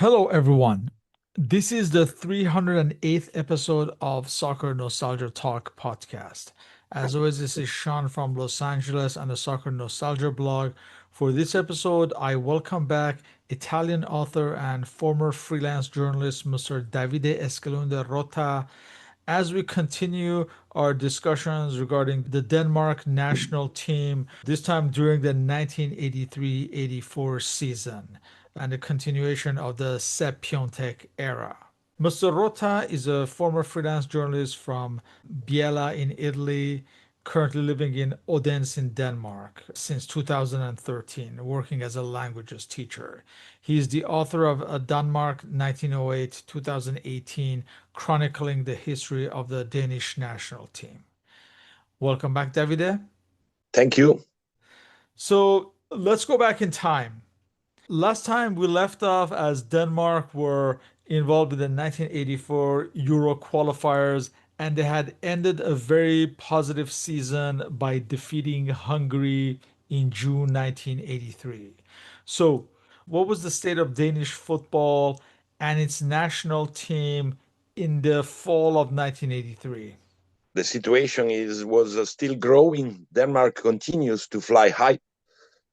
Hello, everyone. This is the 308th episode of Soccer Nostalgia Talk Podcast. As always, this is Sean from Los Angeles and the Soccer Nostalgia blog. For this episode, I welcome back Italian author and former freelance journalist Mr. Davide Eskelund Rota as we continue our discussions regarding the Denmark national team, this time during the 1983-84 season and the continuation of the Sepp Piontek era. Mr. Rota is a former freelance journalist from Biella in Italy, currently living in Odense in Denmark since 2013, working as a languages teacher. He is the author of Denmark 1908-2018, chronicling the history of the Danish national team. Welcome back, Davide. Thank you. So let's go back in time. Last time we left off as Denmark were involved in the 1984 Euro qualifiers and they had ended a very positive season by defeating Hungary in June 1983. So, what was the state of Danish football and its national team in the fall of 1983? The situation was still growing. Denmark continues to fly high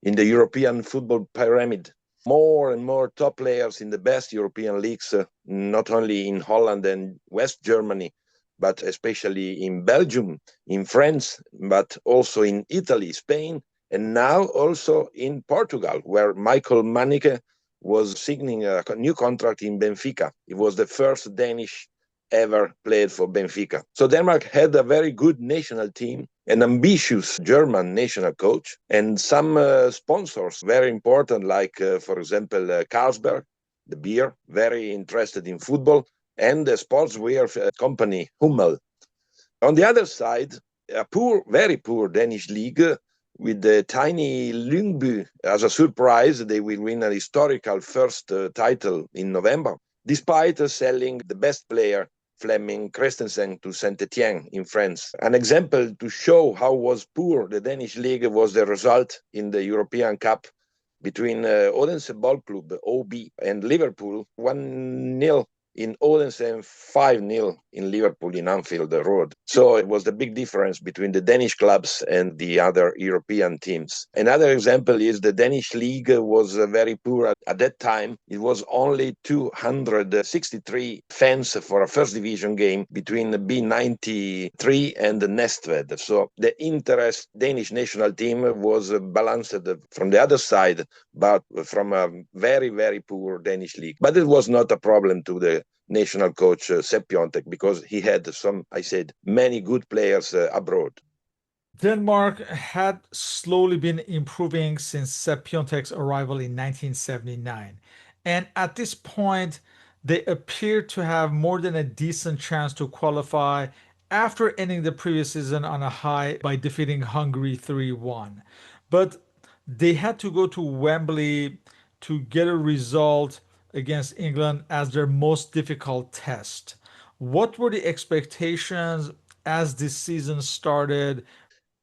in the European football pyramid. More and more top players in the best European leagues, not only in Holland and West Germany, but especially in Belgium, in France, but also in Italy, Spain, and now also in Portugal, where Michael Manneke was signing a new contract in Benfica. It was the first Danish ever played for Benfica. So Denmark had a very good national team, an ambitious German national coach, and some sponsors very important, like, for example, Carlsberg, the beer, very interested in football, and the sportswear company Hummel. On the other side, a poor, very poor Danish league with the tiny Lyngby as a surprise. They will win a historical first title in November, despite selling the best player Flemming Christensen to Saint-Étienne in France. An example to show how was poor the Danish league was the result in the European Cup between Odense Ball Club, OB, and Liverpool, 1-0 in Odense and 5-0 in Liverpool in Anfield Road. So it was the big difference between the Danish clubs and the other European teams. Another example is the Danish league was very poor at that time. It was only 263 fans for a first division game between B93 and Næstved. So the interest Danish national team was balanced from the other side, but from a very, very poor Danish league. But it was not a problem to the national coach Sepp Piontek because he had many good players abroad. Denmark had slowly been improving since Sepp Piontek's arrival in 1979. And at this point, they appeared to have more than a decent chance to qualify after ending the previous season on a high by defeating Hungary 3-1. But they had to go to Wembley to get a result against England as their most difficult test. What were the expectations as this season started?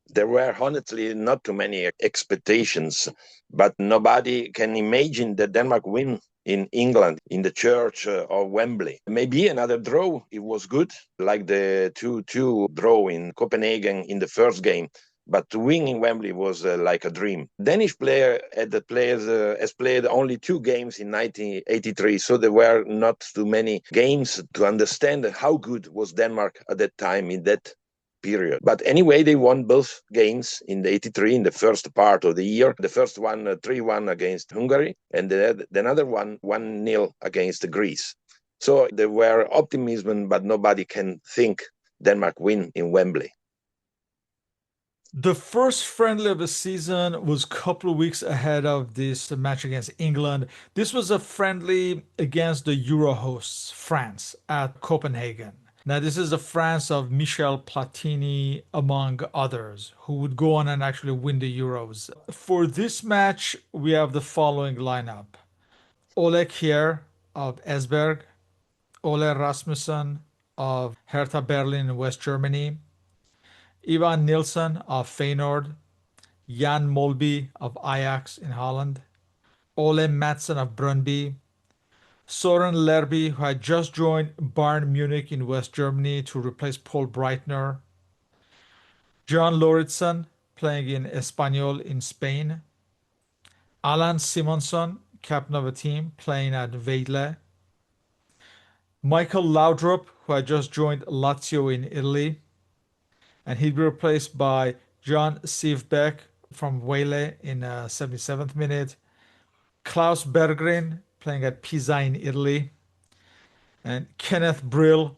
There were honestly not too many expectations, but nobody can imagine that Denmark win in England, in the church of Wembley. Maybe another draw, it was good, like the 2-2 draw in Copenhagen in the first game. But to win in Wembley was like a dream. Danish player has played only 2 games in 1983, so there were not too many games to understand how good was Denmark at that time in that period. But anyway, they won both games in the 83 in the first part of the year. The first one 3-1 against Hungary, and the another one 1-0 against Greece. So there were optimism, but nobody can think Denmark win in Wembley. The first friendly of the season was a couple of weeks ahead of this match against England. This was a friendly against the Euro hosts, France, at Copenhagen. Now, this is the France of Michel Platini, among others, who would go on and actually win the Euros. For this match, we have the following lineup: Ole Kjær of Esbjerg, Ole Rasmussen of Hertha Berlin in West Germany, Ivan Nilsson of Feyenoord, Jan Molby of Ajax in Holland, Ole Madsen of Brøndby, Soren Lerby, who had just joined Bayern Munich in West Germany to replace Paul Breitner. John Lauritsen, playing in Espanyol in Spain. Alan Simonson, captain of a team, playing at Vejle. Michael Laudrup, who had just joined Lazio in Italy, and he'd be replaced by John Sivbeck from Vejle in 77th minute. Klaus Berggren, playing at Pisa in Italy, and Kenneth Brill,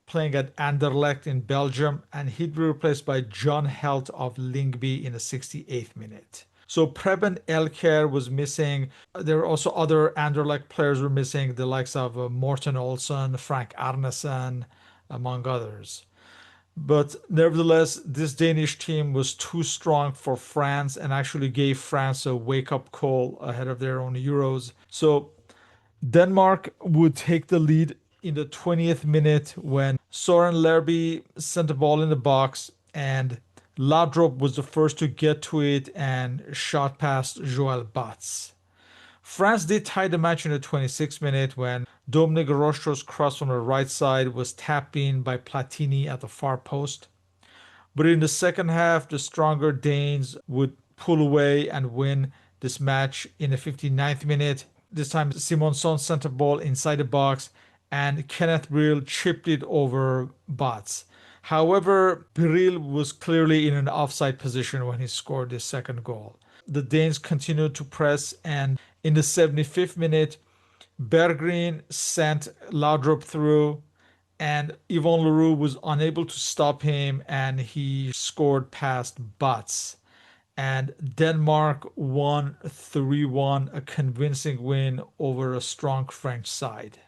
playing at Anderlecht in Belgium, and he'd be replaced by John Helt of Lyngby in the 68th minute. So Preben Elkjær was missing. There were also other Anderlecht players were missing, the likes of Morten Olsen, Frank Arnesen, among others. But nevertheless, this Danish team was too strong for France and actually gave France a wake-up call ahead of their own Euros. So Denmark would take the lead in the 20th minute when Soren Lerby sent a ball in the box and Laudrup was the first to get to it and shot past Joël Batz. France did tie the match in the 26th minute when Dominic Rostro's cross from the right side was tapped in by Platini at the far post. But in the second half, the stronger Danes would pull away and win this match in the 59th minute. This time, Simonson sent a ball inside the box and Kenneth Brill chipped it over Batz. However, Brill was clearly in an offside position when he scored his second goal. The Danes continued to press, and in the 75th minute, Berggren sent Laudrup through, and Yvon Leroux was unable to stop him, and he scored past Batz. And Denmark won 3-1, a convincing win over a strong French side.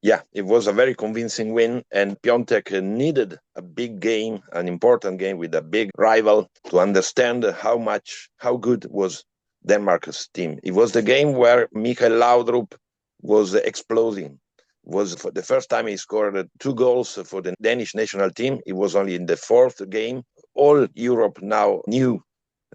Yeah, it was a very convincing win, and Piontek needed a big game, an important game with a big rival to understand how good was Denmark's team. It was the game where Michael Laudrup was exploding. It was for the first time he scored 2 goals for the Danish national team. It was only in the 4th game. All Europe now knew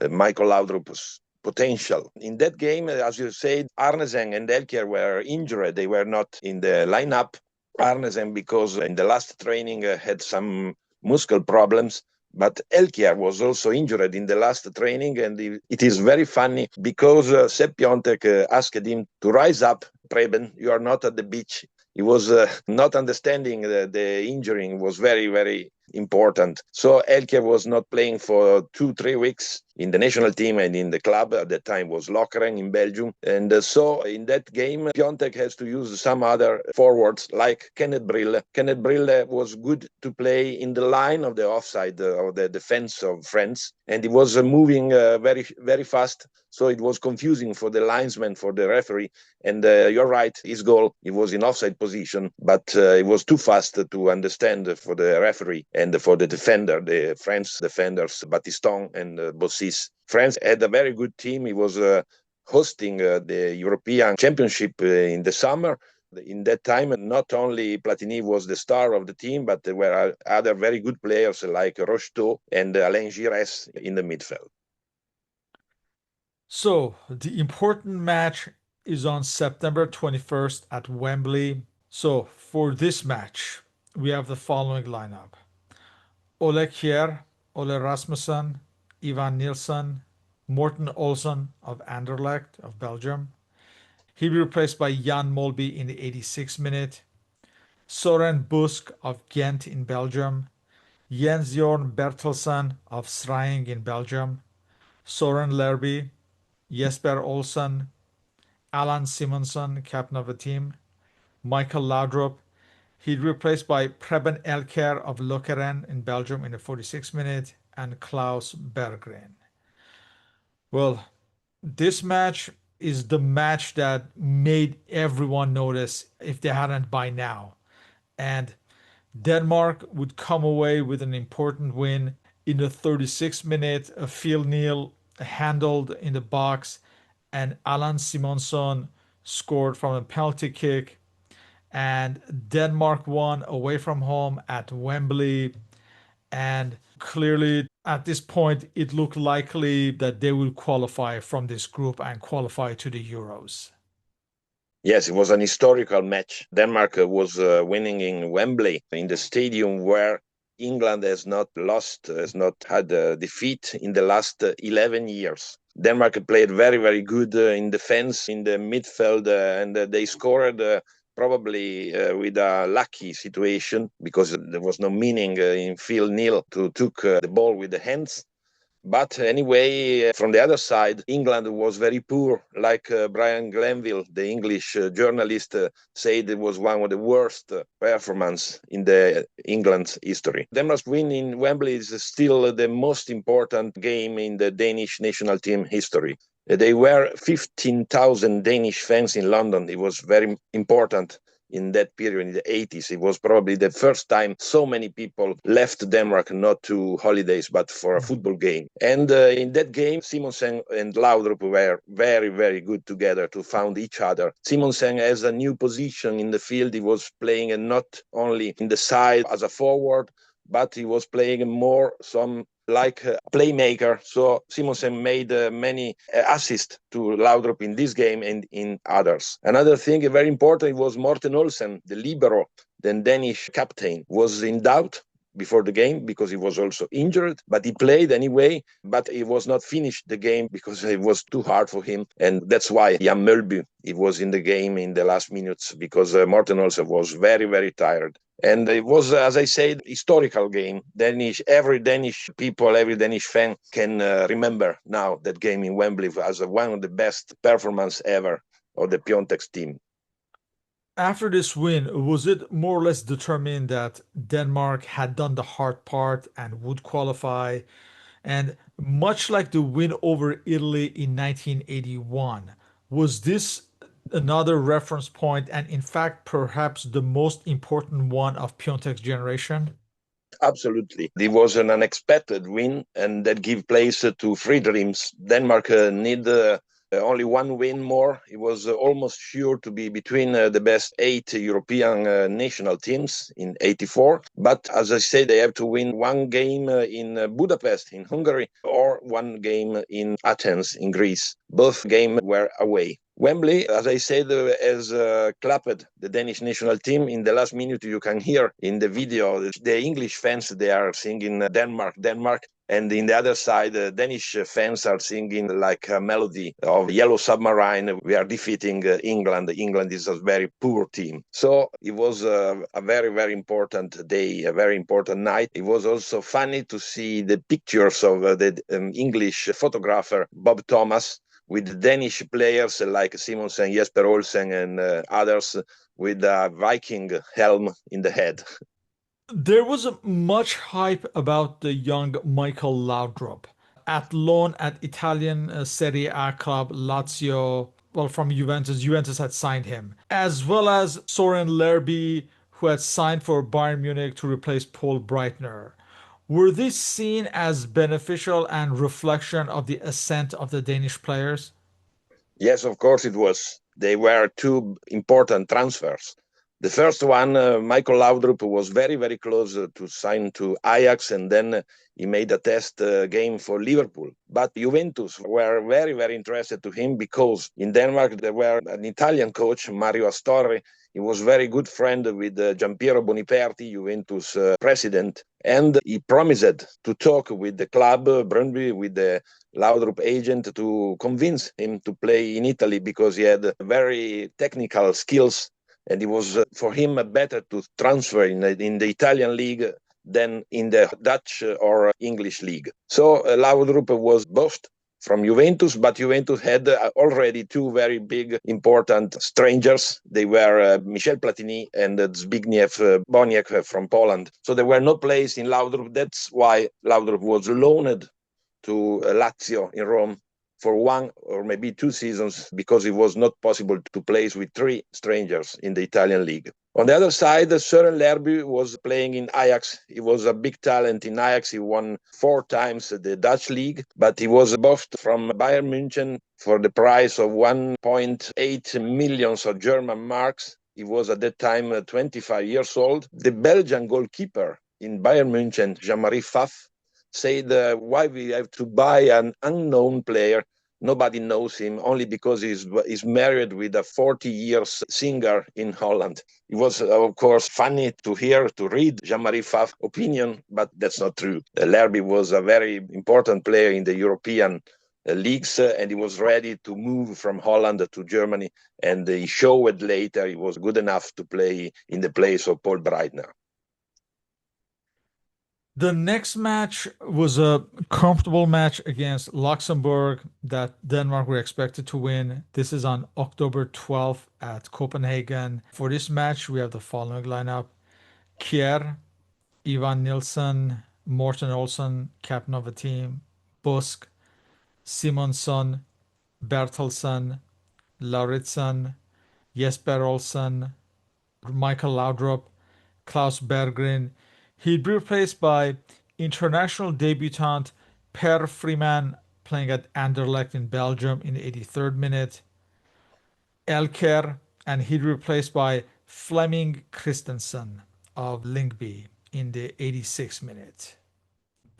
Michael Laudrup's potential. In that game, as you said, Arnesen and Elkjær were injured. They were not in the lineup. Arnesen, because in the last training had some muscle problems, but Elkjær was also injured in the last training, and it is very funny because Sepp Piontek asked him to rise up. Preben, you are not at the beach. He was not understanding the injury was very, very important. So Elkjær was not playing for 2-3 weeks in the national team and in the club. At that time was Lokeren in Belgium. And so in that game, Piontek has to use some other forwards like Kenneth Brill. Kenneth Brill was good to play in the line of the offside of the defense of France. And he was moving very, very fast. So it was confusing for the linesman, for the referee. And you're right, his goal, he was in offside position, but it was too fast to understand for the referee and for the defender, the French defenders, Battiston and Bossis. France had a very good team. He was hosting the European Championship in the summer. In that time, not only Platini was the star of the team, but there were other very good players like Rocheteau and Alain Giresse in the midfield. So, the important match is on September 21st at Wembley. So, for this match, we have the following lineup: Ole Kjær, Ole Rasmussen, Ivan Nielsen, Morten Olsen of Anderlecht of Belgium. He'll be replaced by Jan Molby in the 86th minute. Soren Busk of Ghent in Belgium. Jens Jorn Bertelsen of Sraing in Belgium. Soren Lerby, Jesper Olsen, Alan Simonson, captain of the team. Michael Laudrup. He'd replaced by Preben Elkjær of Lokeren in Belgium in the 46th minute, and Klaus Berggren. Well, this match is the match that made everyone notice if they hadn't by now. And Denmark would come away with an important win in the 36th minute. A Phil Neal handled in the box, and Alan Simonson scored from a penalty kick. And Denmark won away from home at Wembley. And clearly, at this point, it looked likely that they will qualify from this group and qualify to the Euros. Yes, it was an historical match. Denmark was winning in Wembley, in the stadium where England has not lost, has not had a defeat in the last 11 years. Denmark played very, very good in defense, in the midfield, and they scored probably with a lucky situation because there was no meaning in Phil Neal to took the ball with the hands. But anyway, from the other side, England was very poor. Like Brian Glanville, the English journalist, said it was one of the worst performance in the England's history. Denmark's win in Wembley is still the most important game in the Danish national team history. There were 15,000 Danish fans in London. It was very important in that period in the 80s. It was probably the first time so many people left Denmark not to holidays but for a football game. And in that game, Simonsen and Laudrup were very, very good together to found each other. Simonsen has a new position in the field. He was playing not only in the side as a forward, but he was playing more some like a playmaker. So Simonsen made many assists to Laudrup in this game and in others. Another thing very important was Morten Olsen, the libero, the Danish captain, was in doubt before the game because he was also injured, but he played anyway, but he was not finished the game because it was too hard for him. And that's why Jan Mølby, he was in the game in the last minutes because Morten Olsen was very, very tired. And it was, as I said, historical game. Every Danish people, every Danish fan can remember now that game in Wembley as one of the best performance ever of the Piontek's team. After this win, was it more or less determined that Denmark had done the hard part and would qualify? And much like the win over Italy in 1981, was this another reference point and, in fact, perhaps the most important one of Piontek's generation? Absolutely. It was an unexpected win, and that gave place to three dreams. Denmark need only one win more. It was almost sure to be between the best eight European national teams in 84. But as I said, they have to win one game in Budapest in Hungary or one game in Athens in Greece. Both games were away. Wembley, as I said, has clapped the Danish national team. In the last minute, you can hear in the video the English fans, they are singing Denmark, Denmark. And in the other side, Danish fans are singing like a melody of Yellow Submarine. We are defeating England. England is a very poor team. So it was a very, very important day, a very important night. It was also funny to see the pictures of the English photographer, Bob Thomas, with Danish players like Simonsen, Jesper Olsen, and others with a Viking helm in the head. There was much hype about the young Michael Laudrup. At loan at Italian Serie A club Lazio, well, from Juventus. Juventus had signed him, as well as Soren Lerby, who had signed for Bayern Munich to replace Paul Breitner. Were these seen as beneficial and reflection of the ascent of the Danish players? Yes, of course it was. They were two important transfers. The first one, Michael Laudrup, was very, very close to sign to Ajax, and then he made a test game for Liverpool. But Juventus were very, very interested to him because in Denmark there were an Italian coach, Mario Astorre. He was very good friend with Giampiero Boniperti, Juventus president, and he promised to talk with the club, Brøndby, with the Laudrup agent to convince him to play in Italy because he had very technical skills. And it was for him better to transfer in the Italian league than in the Dutch or English league. So Laudrup was both from Juventus, but Juventus had already two very big, important strangers. They were Michel Platini and Zbigniew Boniek from Poland. So there were no place in Laudrup. That's why Laudrup was loaned to Lazio in Rome for one or maybe 2 seasons because it was not possible to play with three strangers in the Italian league. On the other side, Søren Lerby was playing in Ajax. He was a big talent in Ajax. He won 4 times the Dutch league, but he was bought from Bayern München for the price of 1.8 million of German marks. He was at that time 25 years old. The Belgian goalkeeper in Bayern München, Jean-Marie Pfaff, said why we have to buy an unknown player Nobody knows him only because he's married with a 40 years singer in Holland. It was, of course, funny to hear, to read Jean-Marie Pfaff's opinion, but that's not true. Lerby was a very important player in the European leagues, and he was ready to move from Holland to Germany, and he showed later he was good enough to play in the place of Paul Breitner. The next match was a comfortable match against Luxembourg that Denmark were expected to win. This is on October 12th at Copenhagen. For this match, we have the following lineup: Kjær, Ivan Nilsson, Morten Olsen, captain of the team, Busk, Simonsson, Bertelsen, Lauritsen, Jesper Olsen, Michael Laudrup, Klaus Berggren. He'd be replaced by international debutant Per Freeman playing at Anderlecht in Belgium in the 83rd minute. Elker, and he'd be replaced by Flemming Christensen of Lyngby in the 86th minute.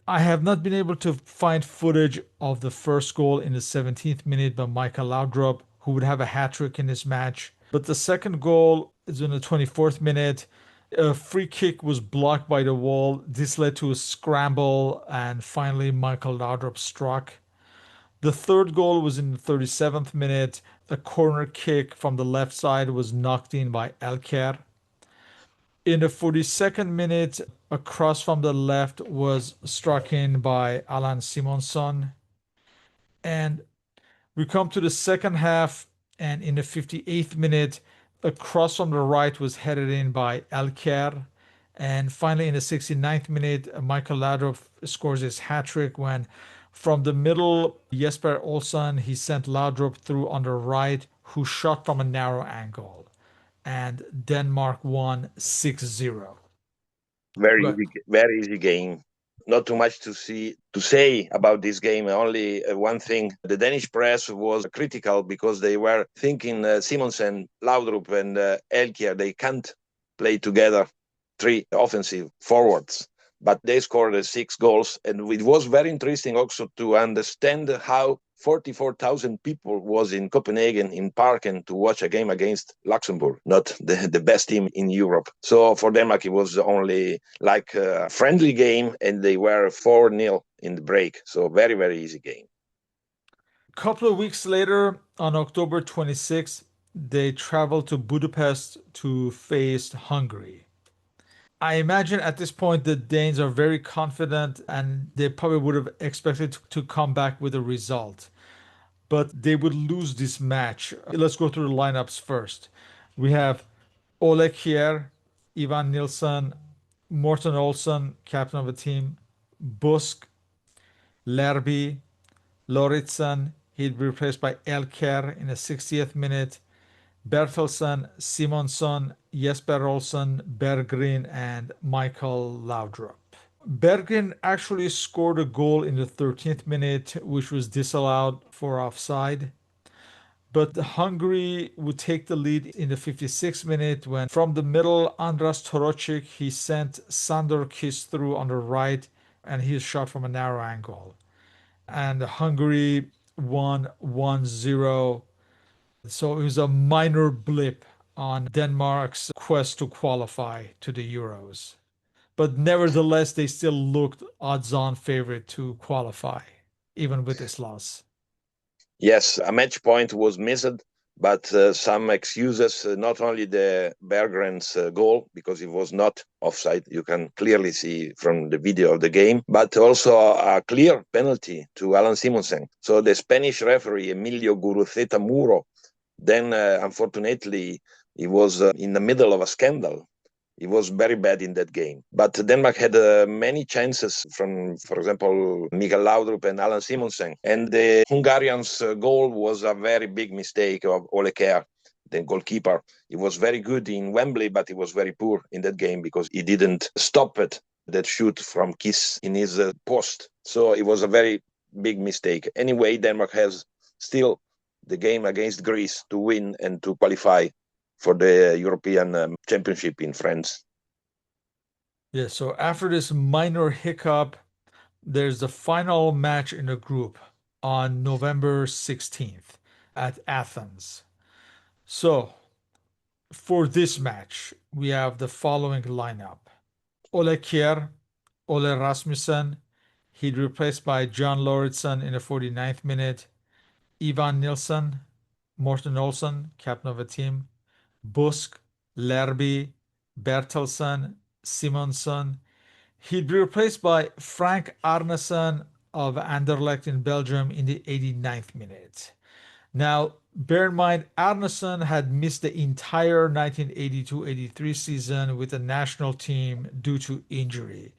I have not been able to find footage of the first goal in the 17th minute by Michael Laudrup, who would have a hat trick in this match. But the second goal is in the 24th minute. A free kick was blocked by the wall. This led to a scramble, and finally Michael Laudrup struck. The third goal was in the 37th minute. A corner kick from the left side was knocked in by Elker. In the 42nd minute, a cross from the left was struck in by Alan Simonsson. And we come to the second half, and in the 58th minute, a cross from the right was headed in by Elker. And finally, in the 69th minute, Michael Laudrup scores his hat trick when, from the middle, Jesper Olsen, he sent Laudrup through on the right, who shot from a narrow angle. And Denmark won 6-0. Very easy game. Not too much to say about this game. Only one thing: the Danish press was critical because they were thinking Simonsen, Laudrup, and Elkier, they can't play together, three offensive forwards. But they scored 6 goals, and it was very interesting also to understand how 44,000 people was in Copenhagen in Parken to watch a game against Luxembourg, not the best team in Europe. So for Denmark, it was only like a friendly game, and they were 4-0 in the break. So very, very easy game. A couple of weeks later, on October 26th, they traveled to Budapest to face Hungary. I imagine at this point the Danes are very confident and they probably would have expected to come back with a result. But they would lose this match. Let's go through the lineups first. We have Ole Kjær, Ivan Nilsson, Morten Olsen, captain of the team, Busk, Lerby, Lauritsen. He'd be replaced by Elker in the 60th minute. Bertelsen, Simonsson, Jesper Olsen, Berggren, and Michael Laudrup. Berggren actually scored a goal in the 13th minute, which was disallowed for offside. But Hungary would take the lead in the 56th minute when, from the middle, Andras Torocic, he sent Sandor Kiss through on the right, and he shot from a narrow angle. And Hungary won 1-0. So it was a minor blip on Denmark's quest to qualify to the Euros. But nevertheless, they still looked odds-on favorite to qualify, even with this loss. Yes, a match point was missed, but some excuses, not only the Berggren's goal, because it was not offside, you can clearly see from the video of the game, but also a clear penalty to Alan Simonsen. So the Spanish referee, Emilio Guruceta Muro, then, unfortunately, he was in the middle of a scandal. He was very bad in that game. But Denmark had many chances from, for example, Mikael Laudrup and Alan Simonsen. And the Hungarians' goal was a very big mistake of Ole Kjær, the goalkeeper. He was very good in Wembley, but he was very poor in that game because he didn't stop it, that shoot from Kiss in his post. So it was a very big mistake. Anyway, Denmark has still the game against Greece to win and to qualify for the European Championship in France. Yeah, so after this minor hiccup, there's the final match in the group. on November 16th at Athens. So, for this match, we have the following lineup: Ole Kjær, Ole Rasmussen. He'd replaced by John Lauritsen in the 49th minute. Ivan Nilsson, Morten Olsen, captain of the team. Busk, Lerby, Bertelsen, Simonsen. He'd be replaced by Frank Arnesen of Anderlecht in Belgium in the 89th minute. Now, bear in mind, Arnesen had missed the entire 1982-83 season with the national team due to injury.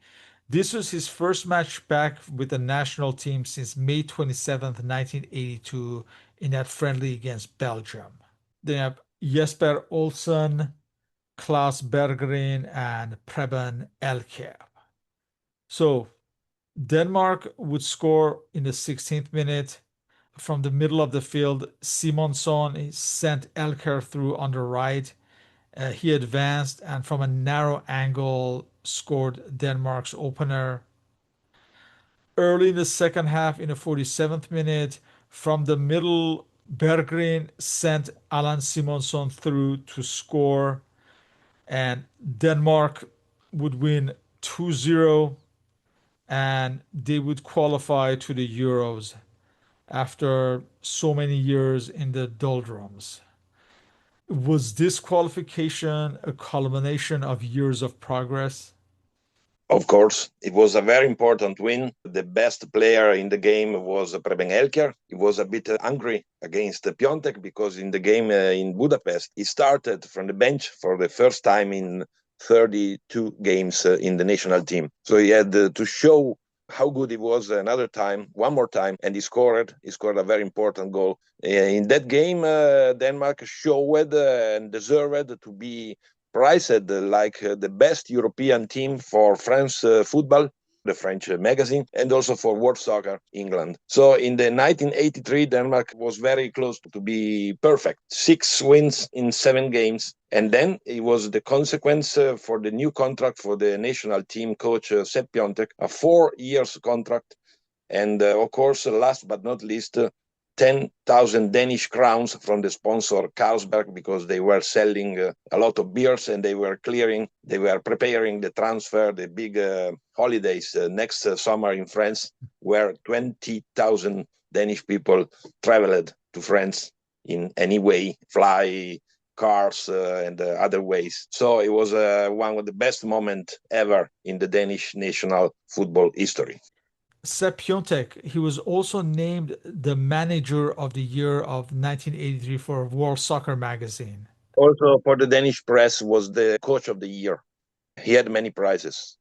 This was his first match back with the national team since May 27th, 1982, in that friendly against Belgium. They have Jesper Olsen, Klaus Berggren, and Preben Elkjær. So Denmark would score in the 16th minute. From the middle of the field, Simonsson sent Elkjær through on the right. He advanced and from a narrow angle scored Denmark's opener. Early in the second half, in the 47th minute, from the middle, Berggren sent Allan Simonsson through to score, and Denmark would win 2-0, and they would qualify to the Euros after so many years in the doldrums. Was this qualification a culmination of years of progress? Of course, it was a very important win. The best player in the game was Preben Elkjær. He was a bit angry against Piontek because in the game in Budapest, he started from the bench for the first time in 32 games in the national team. So he had to show how good he was another time, one more time, and he scored. He scored a very important goal. In that game, Denmark showed and deserved to be prized like the best European team for French football, the French magazine, and also for World Soccer England. So in the 1983, Denmark was very close to be perfect. 6 wins in 7 games. And then it was the consequence for the new contract for the national team coach Sepp Piontek, a 4 years contract. And of course, last but not least, 10,000 Danish crowns from the sponsor Carlsberg because they were selling a lot of beers and they were preparing the transfer, the big holidays next summer in France, where 20,000 Danish people traveled to France in any way, fly, cars, and other ways. So it was one of the best moments ever in the Danish national football history. Sepp Piontek, he was also named the Manager of the Year of 1983 for World Soccer Magazine. Also for the Danish press was the coach of the year. He had many prizes.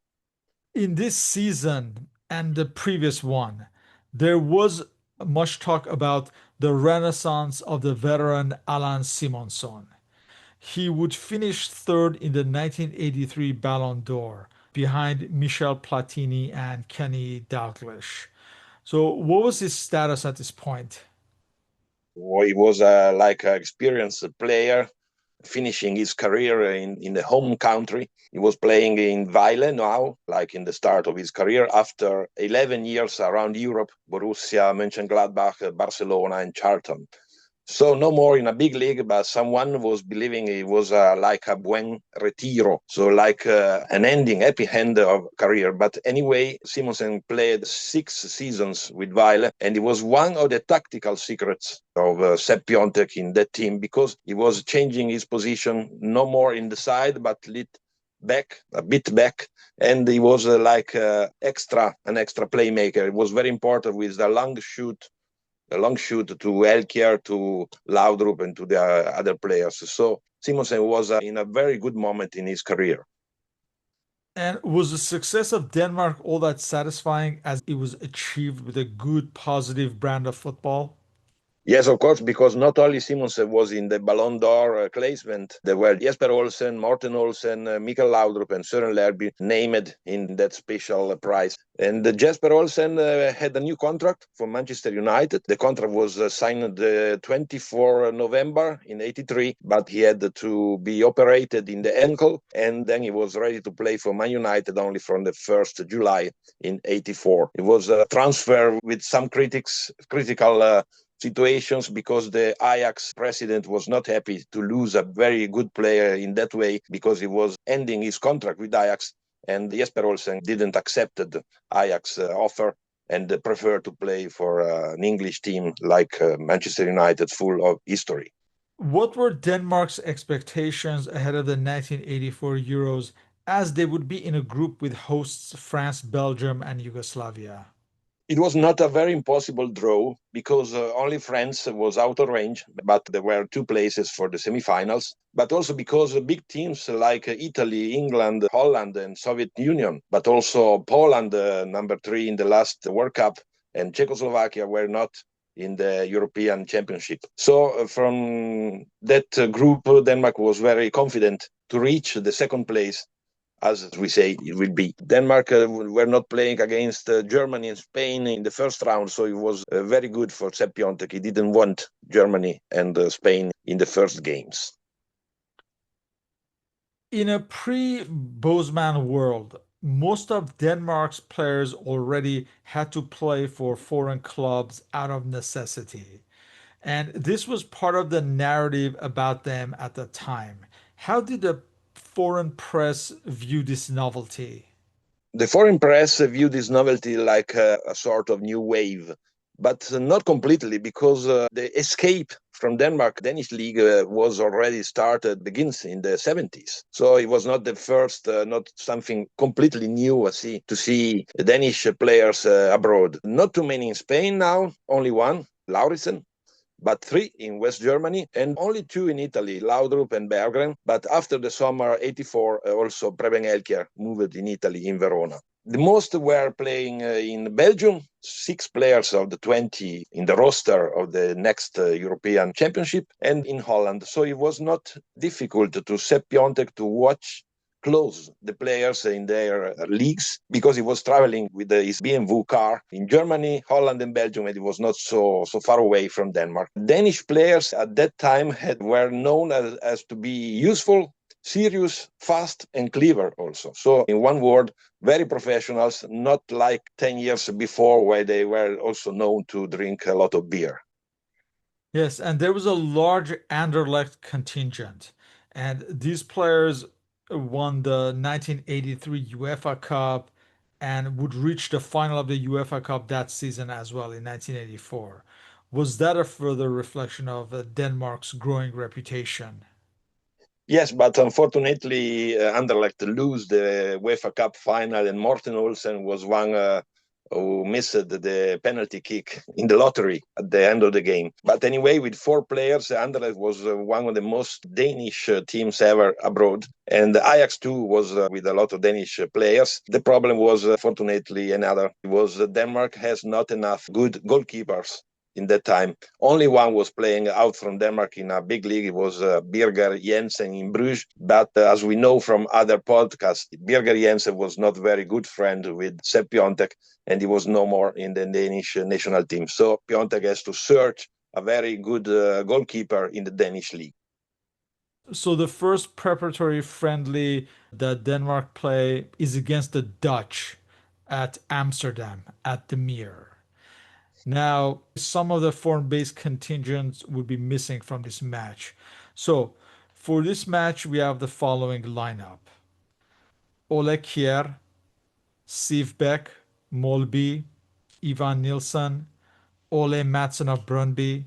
In this season and the previous one, there was much talk about the renaissance of the veteran Allan Simonsson. He would finish third in the 1983 Ballon d'Or behind Michel Platini and Kenny Dalglish. So, what was his status at this point? He was like an experienced player, finishing his career in the home country. He was playing in Biella now, like in the start of his career, after 11 years around Europe, Borussia, Mönchengladbach, Barcelona, and Charlton. So no more in a big league, but someone was believing it was like a buen retiro, so like an ending, happy end of career. But anyway, Simonsen played 6 seasons with Weil, and it was one of the tactical secrets of Sepp Piontek in that team because he was changing his position, no more in the side, but lit back, a bit back, and he was like an extra playmaker. It was very important with the long shoot to Elkjær, to Laudrup, and to the other players. So Simonsen was in a very good moment in his career. And was the success of Denmark all that satisfying as it was achieved with a good, positive brand of football? Yes, of course, because not only Simonsen was in the Ballon d'Or placement, there were Jesper Olsen, Morten Olsen, Mikael Laudrup, and Søren Lerby named in that special prize. And Jesper Olsen had a new contract for Manchester United. The contract was signed the 24 November in 83, but he had to be operated in the ankle, and then he was ready to play for Man United only from the 1st July in 84. It was a transfer with some critical situations because the Ajax president was not happy to lose a very good player in that way because he was ending his contract with Ajax, and Jesper Olsen didn't accept the Ajax offer and preferred to play for an English team like Manchester United, full of history. What were Denmark's expectations ahead of the 1984 Euros, as they would be in a group with hosts France, Belgium, and Yugoslavia? It was not a very impossible draw because only France was out of range, but there were two places for the semifinals. But also because big teams like Italy, England, Holland, and Soviet Union, but also Poland, number 3 in the last World Cup, and Czechoslovakia were not in the European Championship. So from that group, Denmark was very confident to reach the second place, as we say it will be. Denmark were not playing against Germany and Spain in the first round, so it was very good for Sepp Piontek. He didn't want Germany and Spain in the first games. In a pre-Bosman world, most of Denmark's players already had to play for foreign clubs out of necessity. And this was part of the narrative about them at the time. How did the foreign press view this novelty? The foreign press viewed this novelty like a sort of new wave, but not completely, because the escape from Denmark, Danish league was already started, begins in the 70s. So it was not the first, not something completely new to see Danish players abroad. Not too many in Spain now, only one, Lauritsen, but 3 in West Germany and only 2 in Italy, Laudrup and Berggren. But after the summer 84, also Preben Elkjær moved in Italy, in Verona. The most were playing in Belgium, 6 players of the 20 in the roster of the next European Championship, and in Holland. So it was not difficult to Sepp Piontek to watch close the players in their leagues because he was traveling with his BMW car in Germany, Holland, and Belgium, and it was not so far away from Denmark. Danish players at that time were known as to be useful, serious, fast, and clever also. So in one word, very professionals, not like 10 years before where they were also known to drink a lot of beer. Yes, and there was a large Anderlecht contingent, and these players won the 1983 UEFA Cup and would reach the final of the UEFA Cup that season as well in 1984. Was that a further reflection of Denmark's growing reputation? Yes, but unfortunately, Anderlecht lose the UEFA Cup final, and Morten Olsen was one who missed the penalty kick in the lottery at the end of the game. But anyway, with 4 players, Anderlecht was one of the most Danish teams ever abroad. And Ajax too was with a lot of Danish players. The problem was, fortunately, another. It was Denmark has not enough good goalkeepers in that time. Only one was playing out from Denmark in a big league. It was Birger Jensen in Bruges. But as we know from other podcasts, Birger Jensen was not very good friend with Sepp Piontek, and he was no more in the Danish national team. So Piontek has to search a very good goalkeeper in the Danish league. So the first preparatory friendly that Denmark play is against the Dutch at Amsterdam at the Mere. Now, some of the foreign-based contingents would be missing from this match. So, for this match, we have the following lineup: Ole Kjær, Siv Beck, Molby, Ivan Nilsson, Ole Mattsson of Brøndby,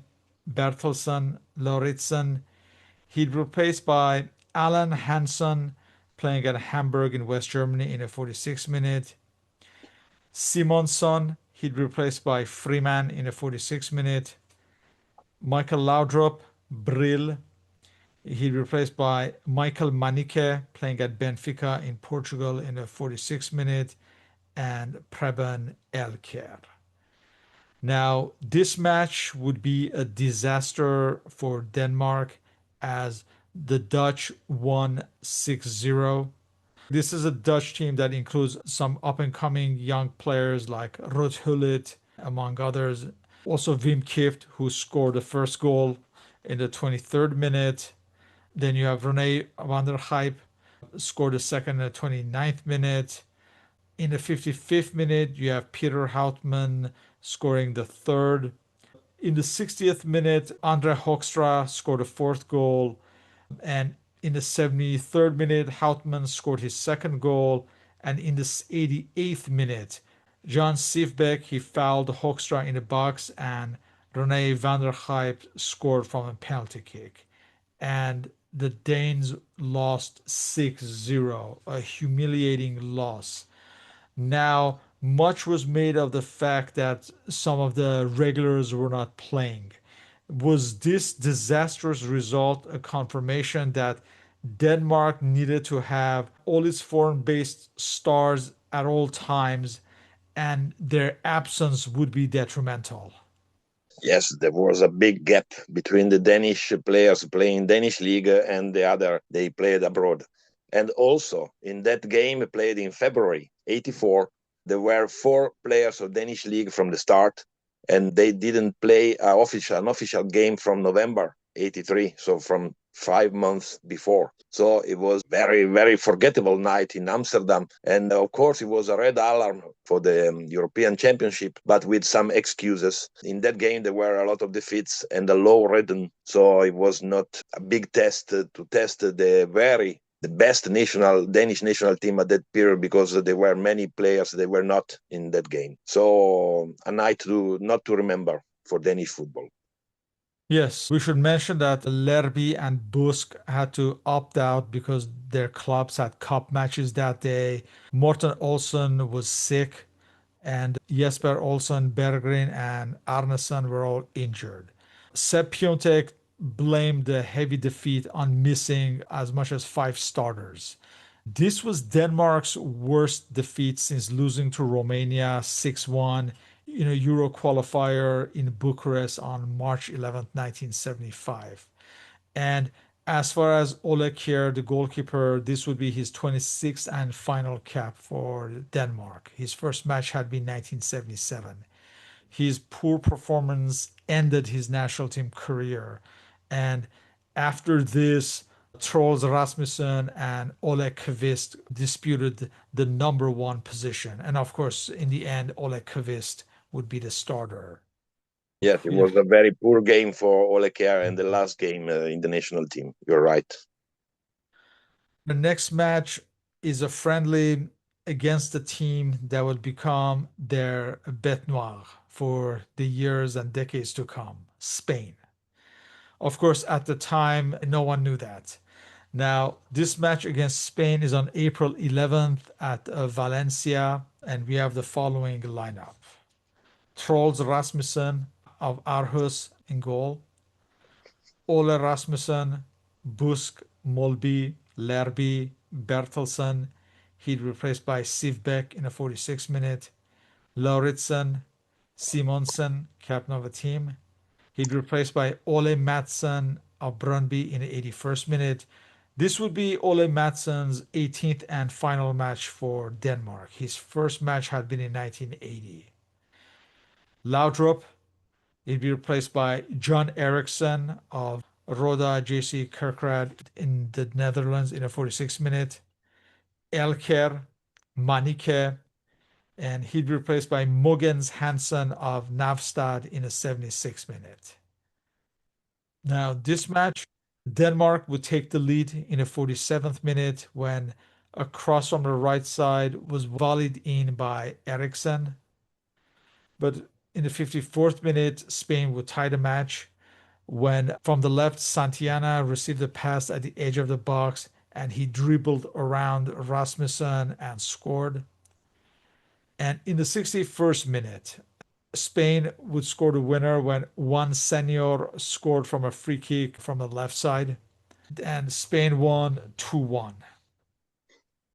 Bertelsen, Lauritsen. He'd replaced by Alan Hansen, playing at Hamburg in West Germany in a 46 minute. Simonsson, he'd replaced by Freeman in a 46 minute. Michael Laudrup, Brill, he replaced by Michael Manike, playing at Benfica in Portugal in a 46 minute, and Preben Elkjær. Now, this match would be a disaster for Denmark as the Dutch won 6-0. This is a Dutch team that includes some up and coming young players like Ruud Gullit, among others. Also, Wim Kieft, who scored the first goal in the 23rd minute. Then you have Rene van der Gijp, scored the second in the 29th minute. In the 55th minute, you have Peter Houtman scoring the third. In the 60th minute, Andre Hoekstra scored a fourth goal. And in the 73rd minute, Houtman scored his second goal. And in the 88th minute, John Sivbeck, he fouled Hoekstra in the box, and Rene van der Gijp scored from a penalty kick. And the Danes lost 6-0, a humiliating loss. Now, much was made of the fact that some of the regulars were not playing. Was this disastrous result a confirmation that Denmark needed to have all its foreign based stars at all times and their absence would be detrimental? Yes, there was a big gap between the Danish players playing Danish league and the other they played abroad. And also in that game played in February 84, there were 4 players of Danish league from the start, and they didn't play an official game from November 83, so from 5 months before. So it was very, very forgettable night in Amsterdam. And of course, it was a red alarm for the European Championship, but with some excuses. In that game, there were a lot of defeats and a low rhythm. So it was not a big test to test the best Danish national team at that period, because there were many players that were not in that game. So a night not to remember for Danish football. Yes, we should mention that Lerby and Busk had to opt out because their clubs had cup matches that day. Morten Olsen was sick, and Jesper Olsen, Berggren, and Arnesen were all injured. Sepp Piontek blamed the heavy defeat on missing as much as 5 starters. This was Denmark's worst defeat since losing to Romania 6-1 in a Euro qualifier in Bucharest on March 11th, 1975. And as far as Ole Kjær, the goalkeeper, this would be his 26th and final cap for Denmark. His first match had been 1977. His poor performance ended his national team career. And after this, Troels Rasmussen and Ole Kvist disputed the number one position. And of course, in the end, Ole Kvist would be the starter. Yes, it was a very poor game for Ole Kjær and the last game in the national team. You're right. The next match is a friendly against the team that will become their bête noire for the years and decades to come, Spain. Of course, at the time, no one knew that. Now, this match against Spain is on April 11th at Valencia, and we have the following lineup: Troels Rasmussen of Aarhus in goal, Ole Rasmussen, Busk, Molby, Lerby, Bertelsen. He'd replaced by Sivbeck in the 46th minute, Lauritsen, Simonsen, captain of the team. He'd replaced by Ole Madsen of Brøndby in the 81st minute. This would be Ole Madsen's 18th and final match for Denmark. His first match had been in 1980. Laudrup, he'd be replaced by John Eriksson of Roda JC Kerkrade in the Netherlands in the 46th minute. Elker, Manike, and he'd be replaced by Mogens Hansen of Navstad in the 76th minute. Now, this match, Denmark would take the lead in the 47th minute when a cross from the right side was volleyed in by Eriksson. But in the 54th minute, Spain would tie the match when from the left, Santillana received a pass at the edge of the box and he dribbled around Rasmussen and scored. And in the 61st minute, Spain would score the winner when Juan Senior scored from a free kick from the left side. And Spain won 2-1.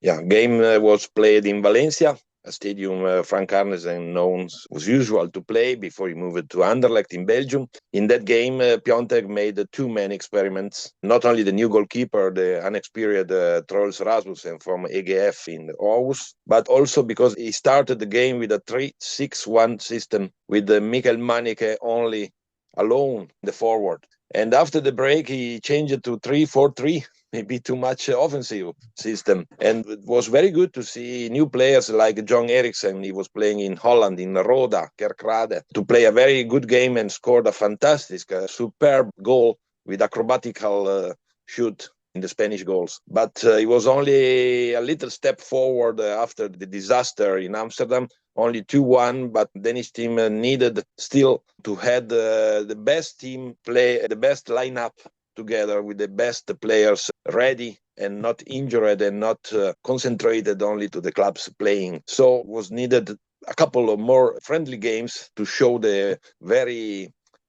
Yeah, game was played in Valencia, a stadium Frank Arnesen knows was usual to play before he moved to Anderlecht in Belgium. In that game, Piontek made too many experiments. Not only the new goalkeeper, the unexperienced Troels Rasmussen from EGF in Aarhus, but also because he started the game with a 3-6-1 system with Michael Manneke only alone the forward. And after the break, he changed it to 3-4-3, maybe too much offensive system. And it was very good to see new players like John Eriksson. He was playing in Holland, in Roda, Kerkrade, to play a very good game and scored a fantastic, superb goal with acrobatical shoot in the Spanish goals. But it was only a little step forward after the disaster in Amsterdam, only 2-1, but Danish team needed still to have the best team play, the best lineup together with the best players ready and not injured and not concentrated only to the clubs playing. So was needed a couple of more friendly games to show the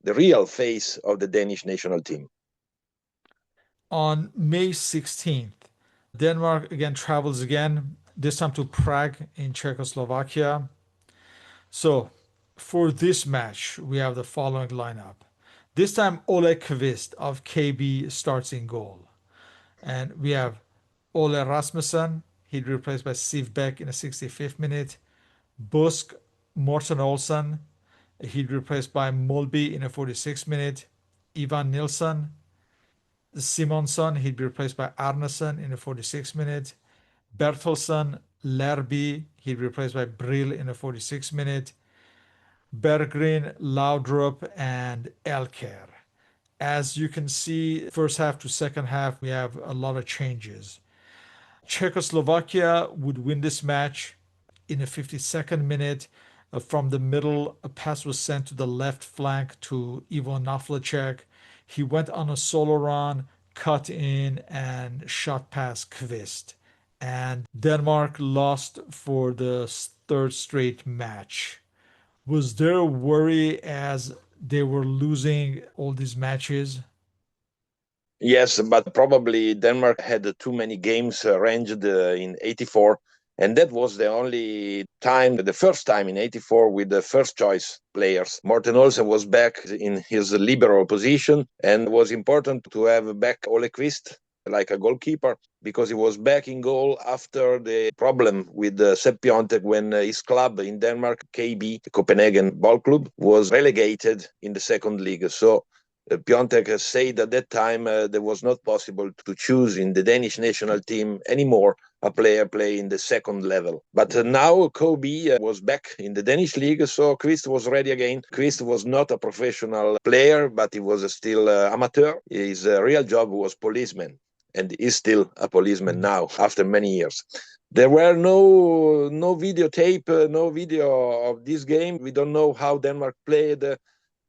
real face of the Danish national team. On May 16th, Denmark again travels again, this time to Prague in Czechoslovakia. So for this match, we have the following lineup. This time, Ole Kvist of KB starts in goal. And we have Ole Rasmussen. He'd replaced by Siv Beck in the 65th minute. Busk Morten Olsen. He'd replaced by Molby in the 46th minute. Ivan Nilsson. Simonsson. He'd be replaced by Arnesen in the 46th minute. Bertelsen Lerby. He'd be replaced by Brill in the 46th minute. Berggren, Laudrup, and Elker. As you can see, first half to second half, we have a lot of changes. Czechoslovakia would win this match in the 52nd minute. From the middle, a pass was sent to the left flank to Ivo Naflacek. He went on a solo run, cut in, and shot past Kvist. And Denmark lost for the third straight match. Was there a worry as they were losing all these matches? Yes, but probably Denmark had too many games arranged in 84. And that was the only time, the first time in 84 with the first choice players. Morten Olsen was back in his libero position, and it was important to have back Ole Kvist like a goalkeeper because he was back in goal after the problem with Sepp Piontek when his club in Denmark, KB, the Copenhagen Ball Club, was relegated in the second league. So Piontek has said at that time there was not possible to choose in the Danish national team anymore a player play in the second level. But now Kobe was back in the Danish league, so Kvist was ready again. Kvist was not a professional player, but he was still amateur. His real job was policeman, and is still a policeman now after many years. There were no videotape, no video of this game. We don't know how Denmark played.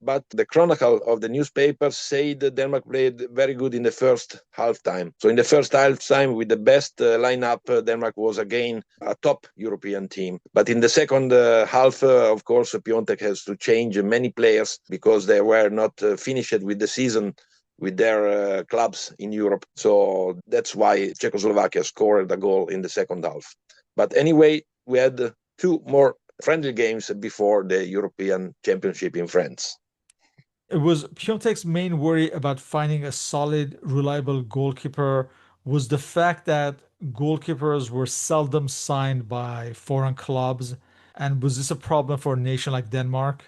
But the chronicle of the newspapers say that Denmark played very good in the first halftime. So in the first halftime, with the best lineup, Denmark was again a top European team. But in the second half, of course, Piontek has to change many players because they were not finished with the season with their clubs in Europe. So that's why Czechoslovakia scored a goal in the second half. But anyway, we had two more friendly games before the European Championship in France. It was Piontek's main worry about finding a solid, reliable goalkeeper was the fact that goalkeepers were seldom signed by foreign clubs. And was this a problem for a nation like Denmark?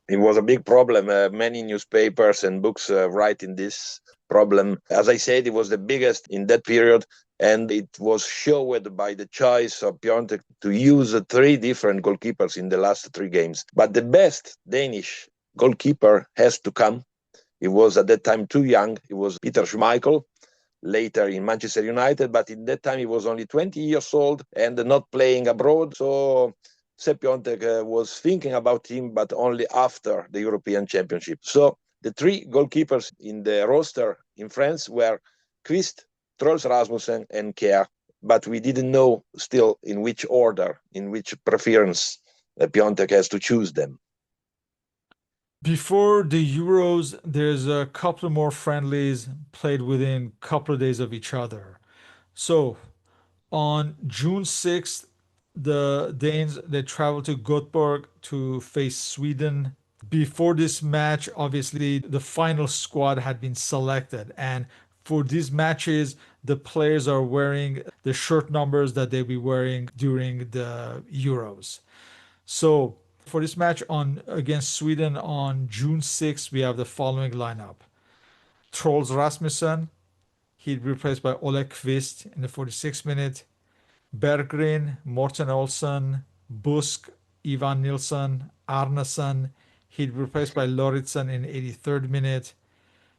It was a big problem. Many newspapers and books write in this problem. As I said, it was the biggest in that period, and it was showed by the choice of Piontek to use three different goalkeepers in the last three games. But the best Danish goalkeeper has to come. He was at that time too young. It was Peter Schmeichel, later in Manchester United, but in that time he was only 20 years old and not playing abroad. So Sepp Piontek was thinking about him, but only after the European Championship. So the three goalkeepers in the roster in France were Kvist, Troels Rasmussen, and Kjær. But we didn't know still in which order, in which preference Piontek has to choose them. Before the Euros, there's a couple more friendlies played within a couple of days of each other. So on June 6th, the Danes, they traveled to Gothenburg to face Sweden. Before this match, obviously, the final squad had been selected. And for these matches, the players are wearing the shirt numbers that they'll be wearing during the Euros. So for this match on against Sweden on June 6th, we have the following lineup. Trolls Rasmussen, he'd be replaced by Oleg Kvist in the 46th minute. Berggren, Morten Olsen, Busk, Ivan Nilsson, Arnesen. He'd be replaced by Lauritsen in the 83rd minute.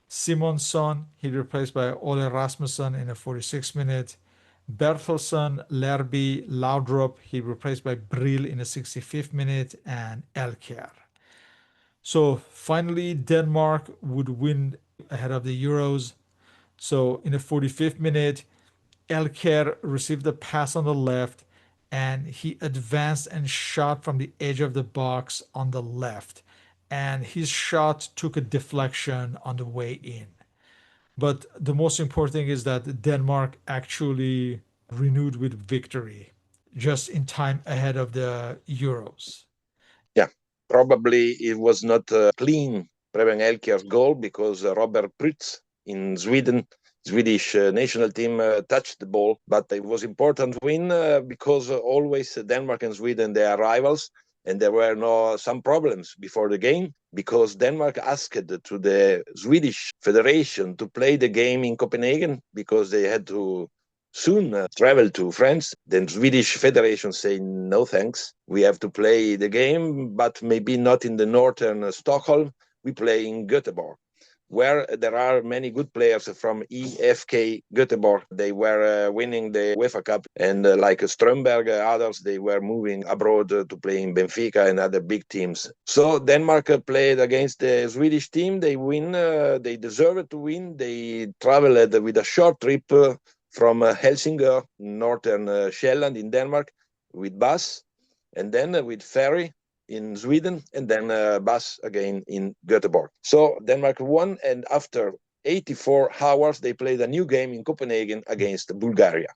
Simonsson, he'd be replaced by Ole Rasmussen in the 46th minute. Bertelsen, Lerby, Laudrup, he'd be replaced by Brill in the 65th minute, and Elkjær. So finally, Denmark would win ahead of the Euros. So in the 45th minute, Elkjær received a pass on the left and he advanced and shot from the edge of the box on the left. And his shot took a deflection on the way in. But the most important thing is that Denmark actually renewed with victory just in time ahead of the Euros. Yeah, probably it was not a clean Preben Elkjær's goal because Robert Prytz in Sweden, Swedish national team, touched the ball. But it was important win because always Denmark and Sweden, they are rivals. And there were some problems before the game because Denmark asked to the Swedish Federation to play the game in Copenhagen because they had to soon travel to France. Then Swedish Federation say no thanks. We have to play the game, but maybe not in the northern Stockholm. We play in Göteborg, where there are many good players from EFK Göteborg. They were winning the UEFA Cup, and like Strömberg, others, they were moving abroad to play in Benfica and other big teams. So Denmark played against the Swedish team. They win. They deserved to win. They traveled with a short trip from Helsingør, northern Sjælland in Denmark, with bus, and then with ferry in Sweden, and then bus again in Göteborg. So Denmark won, and after 84 hours, they played a new game in Copenhagen against Bulgaria.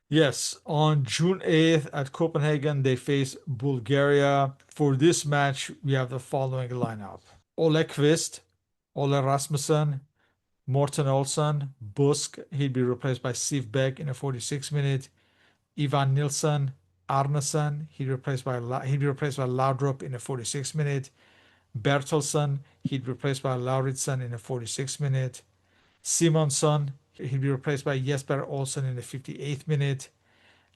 Yes, on June 8th at Copenhagen, they face Bulgaria. For this match, we have the following lineup. Ole Kvist, Ole Rasmussen, Morten Olsen, Busk, he'd be replaced by Siv Beck in the 46th minute. Ivan Nilsson, Arnesen, he'd be replaced by Laudrup in the 46th minute. Bertelsen, he'd be replaced by Lauritsen in the 46th minute. Simonsson, he'd be replaced by Jesper Olsen in the 58th minute.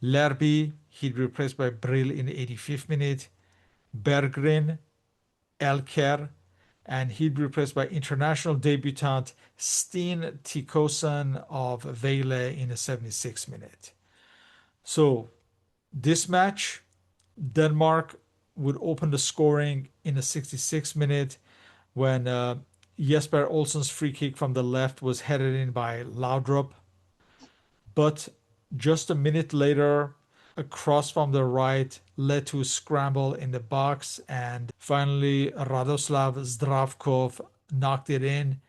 Lerby, he'd be replaced by Brill in the 85th minute. Berggren, Elkjær, and he'd be replaced by international debutant Steen Tikosen of Vejle in the 76th minute. So this match, Denmark would open the scoring in the 66th minute when Jesper Olsen's free kick from the left was headed in by Laudrup. But just a minute later, a cross from the right led to a scramble in the box, and finally Radoslav Zdravkov knocked it in,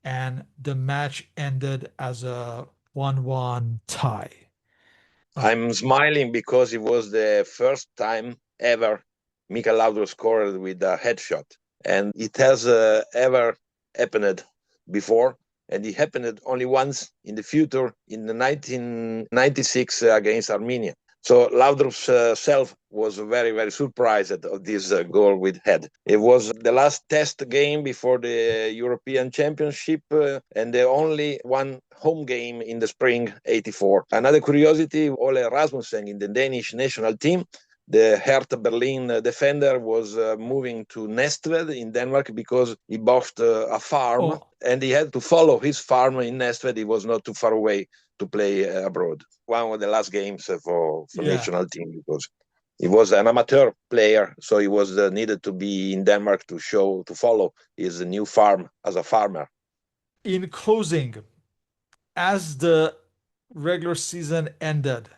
and the match ended as a 1-1 tie. I'm smiling because it was the first time ever Mikael Laudrup scored with a headshot, and it has ever happened before, and it happened only once in the future in the 1996 against Armenia. So Laudrup's self was very, very surprised of this goal with head. It was the last test game before the European Championship and the only one home game in the spring 84. Another curiosity, Ole Rasmussen in the Danish National Team, the Hertha Berlin defender, was moving to Næstved in Denmark because he bought a farm and he had to follow his farm in Næstved. He was not too far away to play abroad. One of the last games for national team because he was an amateur player, so he was needed to be in Denmark to follow his new farm as a farmer. In closing, as the regular season ended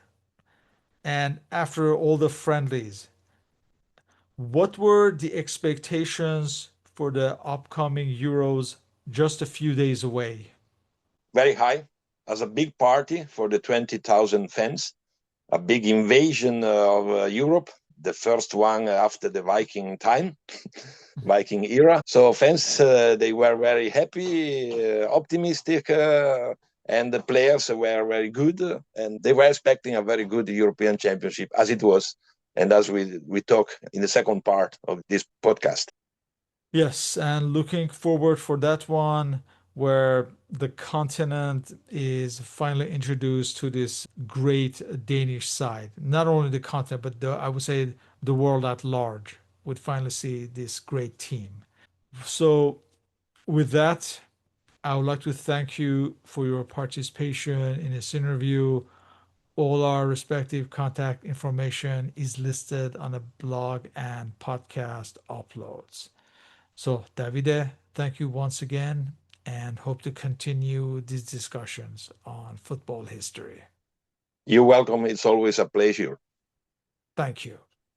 and after all the friendlies, what were the expectations for the upcoming Euros just a few days away? Very high, as a big party for the 20,000 fans. a big invasion of Europe, the first one after the Viking time, Viking era. So fans, they were very happy, optimistic, and the players were very good, and they were expecting a very good European Championship, as it was, and as we talk in the second part of this podcast. Yes, and looking forward for that one where the continent is finally introduced to this great Danish side. Not only the continent, but I would say the world at large would finally see this great team. So, with that, I would like to thank you for your participation in this interview. All our respective contact information is listed on the blog and podcast uploads. So, Davide, thank you once again and hope to continue these discussions on football history. You're welcome. It's always a pleasure. Thank you.